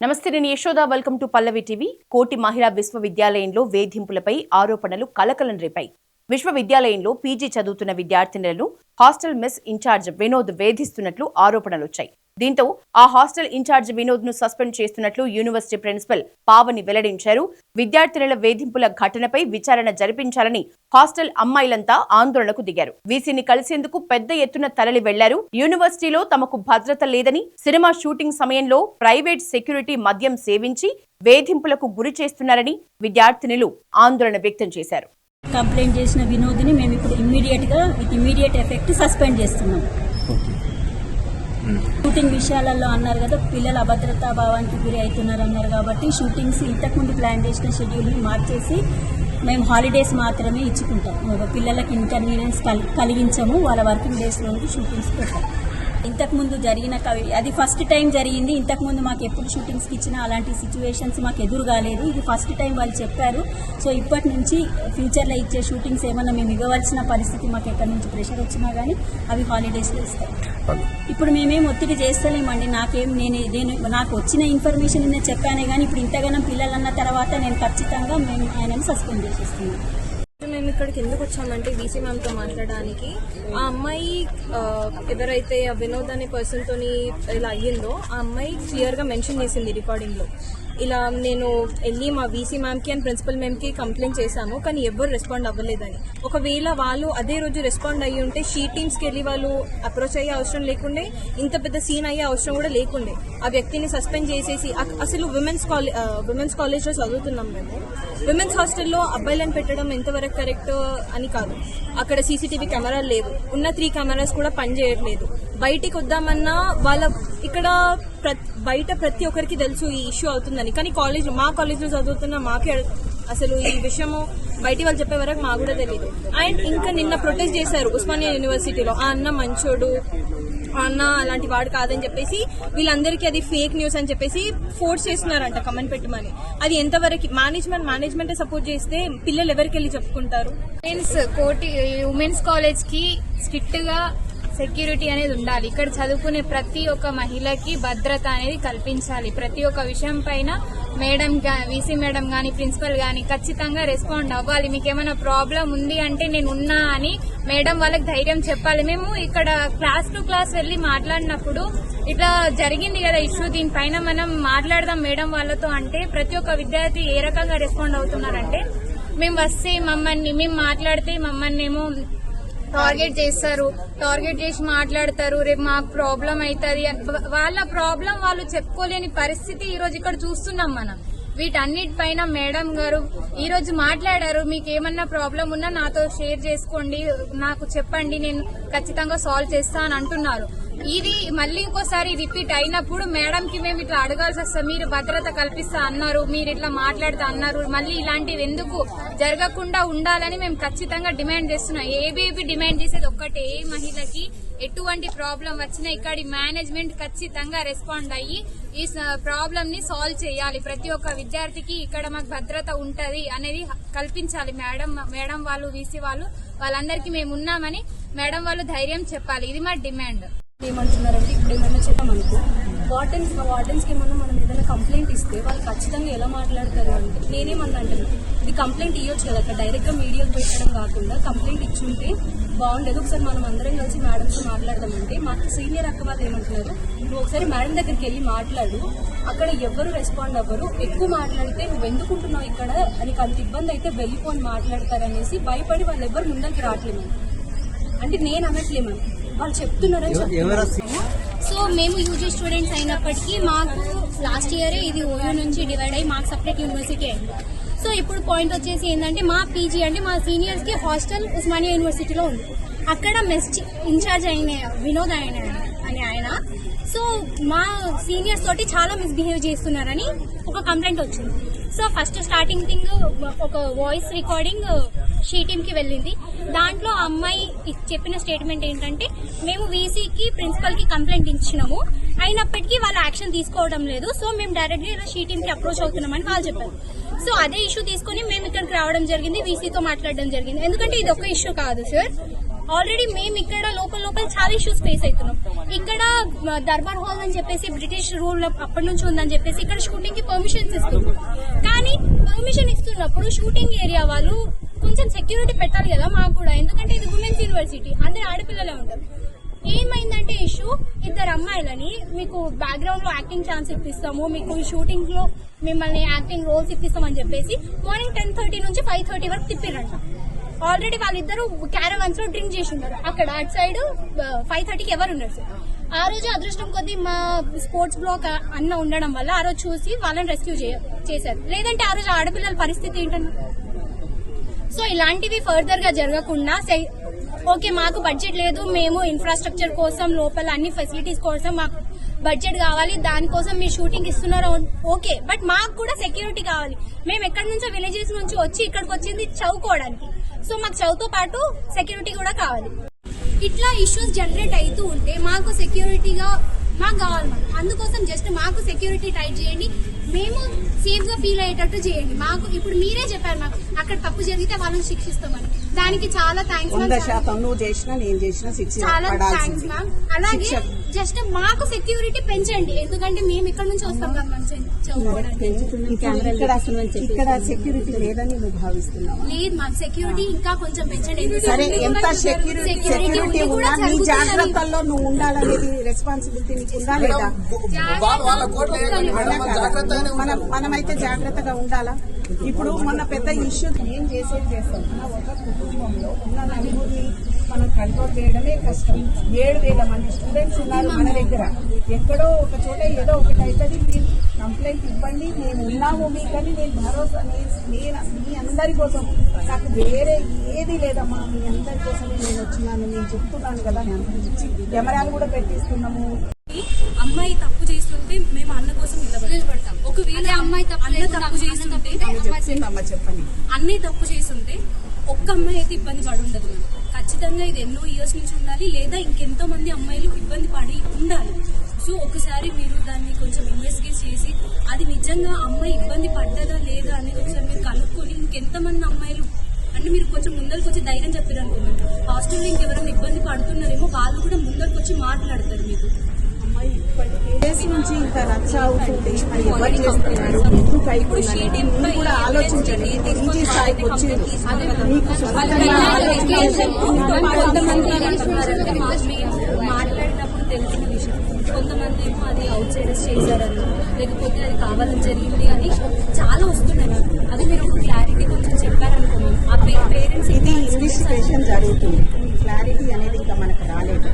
నమస్తే, నేను Yashoda. Welcome to Pallavi TV. కోటి మహిళా విశ్వవిద్యాలయంలో వేధింపులపై ఆరోపణలు కలకలం రేపాయి. విశ్వవిద్యాలయంలో పీజీ చదువుతున్న విద్యార్థినులను హాస్టల్ మెస్ ఇన్ఛార్జ్ వినోద్ వేధిస్తున్నట్లు ఆరోపణలొచ్చాయి. దీంతో ఆ హాస్టల్ ఇన్ఛార్జ్ వినోద్ ను సస్పెండ్ చేస్తున్నట్లు యూనివర్సిటీ ప్రిన్సిపల్ పావని వెల్లడించారు. విద్యార్థినుల వేధింపుల ఘటనపై విచారణ జరిపించాలని హాస్టల్ అమ్మాయిలంతా ఆందోళనకు దిగారు. వీసీని కలిసేందుకు పెద్ద ఎత్తున తరలి వెళ్లారు. యూనివర్సిటీలో తమకు భద్రత లేదని, సినిమా షూటింగ్ సమయంలో ప్రైవేట్ సెక్యూరిటీ మద్యం సేవించి వేధింపులకు గురి చేస్తున్నారని విద్యార్థినులు ఆందోళన వ్యక్తం చేశారు. కంప్లైంట్ చేసిన వినోద్ని మేము ఇప్పుడు ఇమ్మీడియట్ ఎఫెక్ట్ సస్పెండ్ చేస్తున్నాం. షూటింగ్ విషయాలలో అన్నారు కదా, పిల్లల అభద్రతా భావానికి గురి అవుతున్నారు అన్నారు కాబట్టి షూటింగ్స్ ఇంతకుముందు ప్లాన్ చేసిన షెడ్యూల్ని మార్చేసి మేము హాలిడేస్ మాత్రమే ఇచ్చుకుంటాం. పిల్లలకి ఇన్కన్వీనియన్స్ కలిగించము, వాళ్ళ వర్కింగ్ డేస్లోనికి షూటింగ్స్ పెట్టాం. ఇంతకుముందు జరిగిన అది ఫస్ట్ టైం జరిగింది. ఇంతకుముందు మాకు ఎప్పుడు షూటింగ్స్కి ఇచ్చినా అలాంటి సిచ్యువేషన్స్ మాకు ఎదురు కాలేదు. ఇది ఫస్ట్ టైం వాళ్ళు చెప్పారు. సో ఇప్పటి నుంచి ఫ్యూచర్లో ఇచ్చే షూటింగ్స్ ఏమన్నా మేము ఇవ్వవలసిన పరిస్థితి మాకు ఎక్కడి నుంచి ప్రెషర్ వచ్చినా కానీ అవి హాలిడేస్లో ఇస్తాం. ఇప్పుడు మేమేం ఒత్తిడి చేస్తలేమండి. నాకు వచ్చిన ఇన్ఫర్మేషన్ నేను చెప్పానే కానీ ఇప్పుడు ఇంతగానం పిల్లలు అన్న తర్వాత నేను ఖచ్చితంగా మేము ఆయనని సస్పెండ్ చేసేస్తున్నాను. మేము ఇక్కడికి ఎందుకు వచ్చామంటే వీసీ మ్యామ్తో మాట్లాడడానికి. ఆ అమ్మాయి ఎవరైతే ఆ వినోద్ అనే పర్సన్తోని ఇలా అయ్యిందో ఆ అమ్మాయి క్లియర్గా మెన్షన్ చేసింది రికార్డింగ్లో, ఇలా నేను వెళ్ళి మా వీసీ మ్యామ్కి అండ్ ప్రిన్సిపల్ మ్యామ్కి కంప్లైంట్ చేశాను కానీ ఎవ్వరు రెస్పాండ్ అవ్వలేదని. ఒకవేళ వాళ్ళు అదే రోజు రెస్పాండ్ అయ్యి ఉంటే షీ టీమ్స్కి వెళ్ళి వాళ్ళు అప్రోచ్ అయ్యే అవసరం లేకుండే, ఇంత పెద్ద సీన్ అయ్యే అవసరం కూడా లేకుండే. ఆ వ్యక్తిని సస్పెండ్ చేసేసి అసలు విమెన్స్ కాలేజ్లో చదువుతున్నాం మేము. విమెన్స్ హాస్టల్లో అబ్బాయిలను పెట్టడం ఎంతవరకు కరెక్ట్ అని కాదు. అక్కడ సీసీటీవీ కెమెరాలు లేవు, ఉన్న 3 కెమెరాస్ కూడా పనిచేయట్లేదు. బయటికి వద్దామన్నా ఇక్కడ బయట ప్రతి ఒక్కరికి తెలుసు ఈ ఇష్యూ అవుతుందని, కానీ మా కాలేజ్లో చదువుతున్న మాకే అసలు ఈ విషయము బయటి వాళ్ళు చెప్పే వరకు మాకు కూడా తెలియదు. అండ్ ఇంకా నిన్న ప్రొటెస్ట్ చేశారు ఉస్మానియా యూనివర్సిటీలో. ఆ అన్న మంచోడు, అన్న అలాంటి వాడు కాదని చెప్పేసి వీళ్ళందరికీ అది ఫేక్ న్యూస్ అని చెప్పేసి ఫోర్స్ చేస్తున్నారంట కమెంట్ పెట్టమని. అది ఎంతవరకు మేనేజ్మెంట్ సపోర్ట్ చేస్తే పిల్లలు ఎవరికి వెళ్ళి చెప్పుకుంటారు? కోటి ఉమెన్స్ కాలేజ్ కి స్ట్రిక్ట్ గా సెక్యూరిటీ అనేది ఉండాలి. ఇక్కడ చదువుకునే ప్రతి ఒక్క మహిళకి భద్రత అనేది కల్పించాలి. ప్రతి ఒక్క విషయం పైన మేడం వీసీ మేడం గాని ప్రిన్సిపల్ గాని ఖచ్చితంగా రెస్పాండ్ అవ్వాలి. మీకు ఏమైనా ప్రాబ్లం ఉంది అంటే నేను ఉన్నా అని మేడం వాళ్ళకి ధైర్యం చెప్పాలి. మేము ఇక్కడ క్లాస్ టు క్లాస్ వెళ్లి మాట్లాడినప్పుడు ఇట్లా జరిగింది కదా ఇష్యూ, దీనిపైన మనం మాట్లాడదాం మేడం వాళ్ళతో అంటే ప్రతి ఒక్క విద్యార్థి ఏ రకంగా రెస్పాండ్ అవుతున్నారంటే, మేము వస్తే మేము మాట్లాడితే మమ్మల్ని ఏమో టార్గెట్ చేస్తారు, టార్గెట్ చేసి మాట్లాడతారు, రేపు మాకు ప్రాబ్లం అవుతుంది. వాళ్ళ ప్రాబ్లం వాళ్ళు చెప్పుకోలేని పరిస్థితి ఈ రోజు ఇక్కడ చూస్తున్నాం మనం. వీటన్నిటిపైన మేడం గారు ఈ రోజు మాట్లాడారు. మీకు ఏమన్నా ప్రాబ్లం ఉన్నా నాతో షేర్ చేసుకోండి, నాకు చెప్పండి, నేను ఖచ్చితంగా సాల్వ్ చేస్తా అని అంటున్నారు. ఇది మళ్ళీ ఇంకోసారి రిపీట్ అయినప్పుడు మేడంకి మేము ఇట్లా అడగాల్సి వస్తుంది. మీరు భద్రత కల్పిస్తా అన్నారు, మీరు ఇట్లా మాట్లాడుతా అన్నారు, మళ్ళీ ఇలాంటివి ఎందుకు జరగకుండా ఉండాలని మేము ఖచ్చితంగా డిమాండ్ చేస్తున్నాం. ఏబీవీ డిమాండ్ చేసేది ఒక్కటే, ఏ మహిళకి ఎటువంటి ప్రాబ్లం వచ్చినా ఇక్కడి మేనేజ్మెంట్ ఖచ్చితంగా రెస్పాండ్ అయ్యి ఈ ప్రాబ్లం ని సాల్వ్ చేయాలి. ప్రతి ఒక్క విద్యార్థికి ఇక్కడ మాకు భద్రత ఉంటది అనేది కల్పించాలి. మేడం వాళ్ళు వీసీ వాళ్ళందరికీ మేము ఉన్నామని మేడం వాళ్ళు ధైర్యం చెప్పాలి. ఇది మా డిమాండ్. ఏమంటున్నారంటే ఇప్పుడు ఏమన్నా చెప్పామనుకో వార్డెన్స్కి ఏమన్నా మనం ఏదైనా కంప్లైంట్ ఇస్తే వాళ్ళు ఖచ్చితంగా ఎలా మాట్లాడతారు అంటే, నేనేమన్నా అంటాను ఇది కంప్లైంట్ ఇవ్వచ్చు కదా, అక్కడ డైరెక్ట్గా మీడియాకు పెట్టడం కాకుండా కంప్లైంట్ ఇచ్చుంటే బాగుండేది. ఒకసారి మనం అందరం కలిసి మేడంతో మాట్లాడదామంటే మాకు సీనియర్ అక్క వాళ్ళు ఏమంటున్నారు, నువ్వు ఒకసారి మేడం దగ్గరికి వెళ్ళి మాట్లాడు, అక్కడ ఎవరు రెస్పాండ్ అవ్వరు, ఎక్కువ మాట్లాడితే నువ్వు ఎందుకుంటున్నావు ఇక్కడ, నీకు అంత ఇబ్బంది అయితే వెళ్ళిపోని మాట్లాడతారనేసి భయపడి వాళ్ళు ఎవరు ముందరికి రావట్లేమని. అంటే నేను అనట్లేమని వాళ్ళు చెప్తున్నారని చెప్తున్నాము. సో మేము యూజీ స్టూడెంట్స్ అయినప్పటికీ మాకు లాస్ట్ ఇయరే ఇది ఓయూ నుంచి డివైడ్ అయ్యి మాకు సపరేట్ యూనివర్సిటీ అయింది. సో ఇప్పుడు పాయింట్ వచ్చేసి ఏంటంటే మా పీజీ అంటే మా సీనియర్స్ కి హాస్టల్ ఉస్మానియా యూనివర్సిటీలో ఉంది. అక్కడ మెస్ ఇన్ఛార్జ్ అయిన వినోద్ అని ఆయన సో మా సీనియర్స్ తోటి చాలా మిస్బిహేవ్ చేస్తున్నారని ఒక కంప్లైంట్ వచ్చింది. సో ఫస్ట్ స్టార్టింగ్ థింగ్ ఒక వాయిస్ రికార్డింగ్ షీ టీమ్కి వెళ్ళింది. దాంట్లో ఆ అమ్మాయి చెప్పిన స్టేట్మెంట్ ఏంటంటే, మేము వీసీకి ప్రిన్సిపల్కి కంప్లైంట్ ఇచ్చినాము, అయినప్పటికీ వాళ్ళు యాక్షన్ తీసుకోవడం లేదు, సో మేము డైరెక్ట్గా షీ టీమ్కి అప్రోచ్ అవుతున్నామని వాళ్ళు చెప్పారు. సో అదే ఇష్యూ తీసుకుని మేము ఇక్కడికి రావడం జరిగింది, వీసీతో మాట్లాడడం జరిగింది. ఎందుకంటే ఇది ఒక ఇష్యూ కాదు సార్, ఆల్రెడీ మేము ఇక్కడ లోపల చాలా ఇష్యూస్ ఫేస్ అవుతున్నాం. ఇక్కడ దర్బార్ హాల్ అని చెప్పేసి బ్రిటిష్ రూల్ అప్పటి నుంచి ఉందని చెప్పేసి ఇక్కడ షూటింగ్ కి పర్మిషన్స్ ఇస్తున్నారు. కానీ పర్మిషన్ ఇస్తున్నప్పుడు షూటింగ్ ఏరియా వాళ్ళు కొంచెం సెక్యూరిటీ పెట్టాలి కదా మాకు కూడా, ఎందుకంటే ఇది ఉమెన్స్ యూనివర్సిటీ, అందరు ఆడపిల్లలే ఉంటారు. ఏమైందంటే ఇష్యూ, ఇద్దరు అమ్మాయిలని మీకు బ్యాక్గ్రౌండ్ లో యాక్టింగ్ ఛాన్స్ ఇప్పిస్తాము, మీకు షూటింగ్ లో మిమ్మల్ని యాక్టింగ్ రోల్స్ ఇప్పిస్తామని చెప్పేసి మార్నింగ్ 10:30 నుంచి 5:30 వరకు తిప్పిరంట. ఆల్రెడీ వాళ్ళిద్దరు క్యారవాన్స్ లో డ్రింక్ చేసి ఉంటారు అక్కడ అటు సైడ్. 5:30కి ఎవరు ఉండరు సార్. ఆ రోజు అదృష్టం కొద్దీ మా స్పోర్ట్స్ బ్లాక్ అన్న ఉండడం వల్ల ఆ రోజు చూసి వాళ్ళని రెస్క్యూ చేశారు. లేదంటే ఆ రోజు ఆడపిల్లల పరిస్థితి ఏంటన్నా. సో ఇలాంటివి ఫర్దర్ గా జరగకుండా, ఓకే మాకు బడ్జెట్ లేదు, మేము ఇన్ఫ్రాస్ట్రక్చర్ కోసం లోపల అన్ని ఫెసిలిటీస్ కోసం మాకు బడ్జెట్ కావాలి, దానికోసం మీరు షూటింగ్ ఇస్తున్నారు ఓకే, బట్ మాకు కూడా సెక్యూరిటీ కావాలి. మేము ఎక్కడి నుంచో విలేజెస్ నుంచి వచ్చి ఇక్కడికి వచ్చింది చదువుకోవడానికి, సో మాకు చదువుతో పాటు సెక్యూరిటీ కూడా కావాలి. ఇట్లా ఇష్యూస్ జనరేట్ అవుతూ ఉంటే మాకు సెక్యూరిటీగా మాకు కావాలి. అందుకోసం జస్ట్ మాకు సెక్యూరిటీ టైట్ చేయండి, మేము సేఫ్ గా ఫీల్ అయ్యేటట్టు చేయండి. మాకు ఇప్పుడు మీరే చెప్పారు మాకు అక్కడ తప్పు జరిగితే వాళ్ళని శిక్షిస్తామని, దానికి చాలా థ్యాంక్స్ మ్యామ్. 100% నువ్వు చేసినా నేను చేసినా శిక్ష చాలా థ్యాంక్స్ పడాల్సింది. మ్యామ్. అలాగే జస్ట్ మాకు సెక్యూరిటీ పెంచండి, ఎందుకంటే మేము ఇక్కడ నుంచి వస్తాం కదా మంచి చదువుకోవడానికి. ఇక్కడ సెక్యూరిటీ లేదని నువ్వు భావిస్తున్నావా? లేదు మాకు సెక్యూరిటీ ఇంకా కొంచెం పెంచండి. సరే, ఎంత సెక్యూరిటీ ఉండి ఉన్నా కూడా నీ జరుగుతుందని- జాగ్రత్తల్లో నువ్వు ఉండాలనేది రెస్పాన్సిబిలిటీ నీకు ఉందా లేదా? మనమైతే జాగ్రత్తగా ఉండాలా? ఇప్పుడు మొన్న పెద్ద ఇష్యూ ఏం చేసేది చేస్తాం. మన ఒక కుటుంబంలో ఉన్న నలుగురిని మనం కంట్రోల్ చేయడమే కష్టం. 7,000 మంది స్టూడెంట్స్ ఉన్నారు మన దగ్గర. ఎక్కడో ఒక చోట ఏదో ఒకటి అవుతుంది, మీరు కంప్లైంట్ ఇవ్వండి, మేము ఉన్నాము మీకని నేను భరోసా. నేను మీ అందరి కోసం, నాకు వేరే ఏది లేదమ్మా, మీ అందరి కోసమే నేను వచ్చినాను. నేను చెప్తున్నాను కదా, కెమెరాలు కూడా పెట్టిస్తున్నాము. అమ్మాయి తప్పు చేస్తుంటే మేము అన్న కోసం నిలబడతాం. ఒకవేళ అమ్మాయి తప్పు చేస్తుంటే చెప్పండి. అన్నీ తప్పు చేస్తుంటే ఒక్క అమ్మాయి అయితే ఇబ్బంది పడి ఉండదు. ఖచ్చితంగా ఇది ఎన్నో ఇయర్స్ నుంచి ఉండాలి, లేదా ఇంకెంతో మంది అమ్మాయిలు ఇబ్బంది పడి ఉండాలి. సో ఒకసారి మీరు దాన్ని కొంచెం ఇన్వెస్టిగేట్ చేసి అది నిజంగా అమ్మాయి ఇబ్బంది పడ్డదా లేదా అనేది ఒకసారి మీరు కనుక్కొని ఇంకెంతమంది అమ్మాయిలు అంటే మీరు కొంచెం ముందరికి వచ్చి ధైర్యం చెప్పారు అనుకోండి, హాస్టల్లో ఇంకెవరైనా ఇబ్బంది పడుతున్నారేమో వాళ్ళు కూడా ముందరికి వచ్చి మాట్లాడతారు. మీకు కేసు నుంచి ఇంత రచ్చ అవుతుంది, మరి ఎవరు చేస్తున్నారు, ఎందుకు అయిపోయింది కూడా ఆలోచించండి. పీజీ స్థాయికి వచ్చింది మీకు మాట్లాడినప్పుడు తెలిసిన విషయం. కొంతమంది ఏమో అది అవుట్ సైడర్స్ చేశారని, లేకపోతే అది కావాలని జరిగింది అని చాలా వస్తున్నాయి. అది మీరు ఒక క్లారిటీ కొంచెం చెప్పారనుకోండి, ఆ పేరెంట్స్ ఇది ఇన్వెస్టిగేషన్ జరుగుతుంది, క్లారిటీ అనేది ఇంకా మనకు రాలేదు.